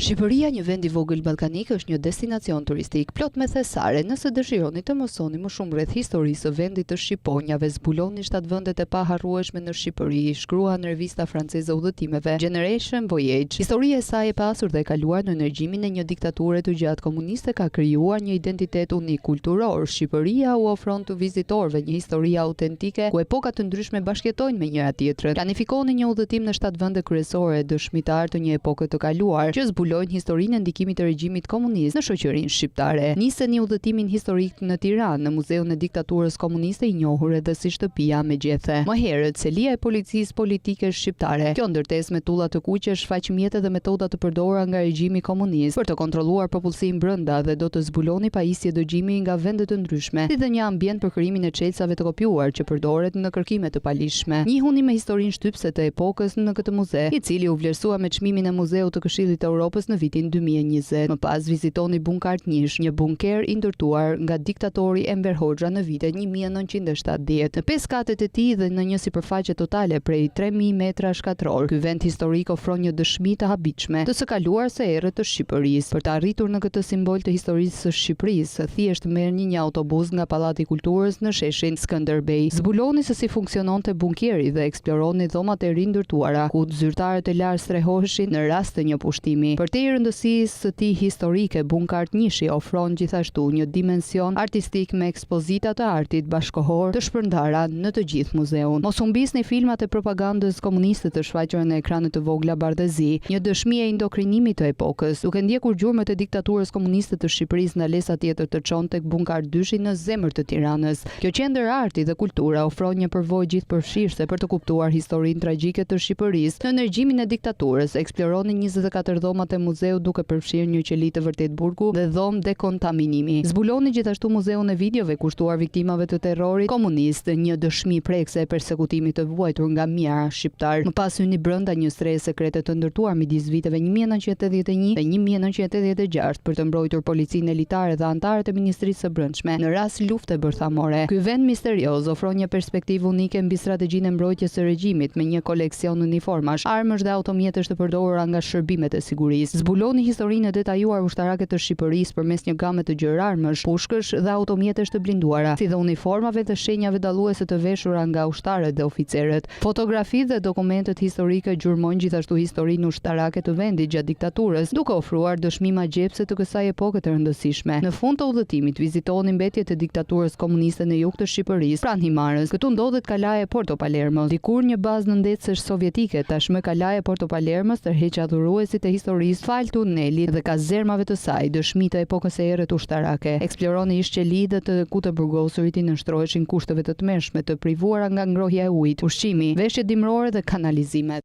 Shqipëria, një vend i vogël ballkanik, është një destinacion turistik plot me thesare. Nëse dëshironi të mësoni më shumë rreth historisë së vendit të Shqiponjave, zbuloni 7 vendet e paharrueshme në Shqipëri, shkruan në revista franceze udhëtimeve Generation Voyage. Historia e saj e pasur dhe e kaluar në ndërgjimin e një diktature të gjatë komuniste ka krijuar një identitet unik kulturor. Shqipëria u ofron të vizitorëve një histori autentike ku epoka të ndryshme bashkëjetojnë me njëra tjetrën. Planifikoni një udhëtim në 7 vende kryesore dëshmitar të një epoke të kaluar, që zbulojnë historinë e ndikimit të regjimit komunist në shoqërinë shqiptare. Niseni udhëtimin historik në Tiranë, në Muzeun e Diktaturës Komuniste, i njohur edhe si shtëpia me gjethe. Më herët, selia e policisë politike shqiptare. Kjo ndërtesë me tulla të kuqe shfaq mjete dhe metoda të përdorura nga regjimi komunist për të kontrolluar popullsinë brenda dhe do të zbuloni pajisje dëgjimi nga vende të ndryshme, si dhe një ambient për krijimin e çelësave të kopjuar që përdoret në kërkime të palishme. Njihuni me historinë shtypse të epokës në këtë muze, i cili u vlerësua me çmimin e Muzeut të Këshillit të Europës në vitin 2020. Më pas vizitoni Bunkart Nish, një bunker i ndërtuar nga diktatori Enver Hoxha në vitet 1970. Në 5 katet e tij dhe në një sipërfaqe totale prej 3000 metra shkatror, ky vend historik ofron një dëshmi të habitshme të së kaluar së errët të Shqipërisë. Për të arritur në këtë simbol të historisë së Shqipërisë, thjesht merrni një autobus nga Pallati i Kulturës në sheshin Skënderbej. Zbuloni se si funksiononte bunkeri dhe eksploroni dhomat e rindërtuara, ku zyrtarët e larë strehoheshin në rast të një pushtimi. Për te i rëndësisë së tij historike, Bunkart Nishi ofron gjithashtu një dimension artistik me ekspozita të artit bashkëkohor të shpërndara në të gjithë muzeun. Mos humbisni filmat e propagandës komuniste të shfaqura në ekranet të vogla bardhëzi, një dëshmi e indokrinimit të epokës, duke ndjekur gjurmët e diktaturës komuniste të Shqipërisë në lesa tjetër të çon tek Bunkart Dyshi në zemër të Tiranës. Kjo qendër arti dhe kultura ofron një përvojë gjithëpërfshirëse për të kuptuar historinë tragjike të Shqipërisë në ndërgjimin e diktaturës. Eksploroni 24 dhomat e muzeut duke përfshirë një qeli të vërtetburgu dhe dhomë dekontaminimi. Zbuloni gjithashtu muzeun e videove kushtuar viktimave të terrorit komunist, një dëshmi prekse e persekutimit të vuajtur nga mijëra shqiptar. Më pas hyni brenda një stre sekrete të ndërtuar midis viteve 1981 dhe 1986 për të mbrojtur policinë elitare dhe anëtarët e Ministrisë së Brendshme në rast lufte bërthamore. Ky vend misterioz ofron një perspektivë unike mbi strategjinë e mbrojtjes së regjimit me një koleksion uniformash, armësh dhe automjetesh të përdorura nga shërbimet e sigurisë. Zbuloni historinë e detajuar ushtarake të Shqipërisë përmes një game të gjërarmësh, pushkësh dhe automjetesh të blinduara, si dhe uniformave dhe shenjave dalluese të veshura nga ushtarët dhe oficerët. Fotografitë dhe dokumentet historike gjurmojnë gjithashtu historinë ushtarake të vendit gjatë diktaturës, duke ofruar dëshmi magjepse të kësaj epoke të rëndësishme. Në fund të udhëtimit vizitoni mbetjet e diktaturës komuniste në jug të Shqipërisë, pranë Himarës. Këtu ndodhet kalaja e Porto Palermos, dikur një bazë nëndetësësh sovjetike, tashmë kalaja e Porto Palermos tërheq adhuruesit e historisë fal tunelit dhe kazermave të saj, dëshmi të epokës së errët ushtarake. Eksploroni ishqelidet ku të burgosurit i nënshtroheshin kushteve të tmerrshme të privuara nga ngrohja e ujit, ushqimi, veshjet dimrore dhe kanalizimet.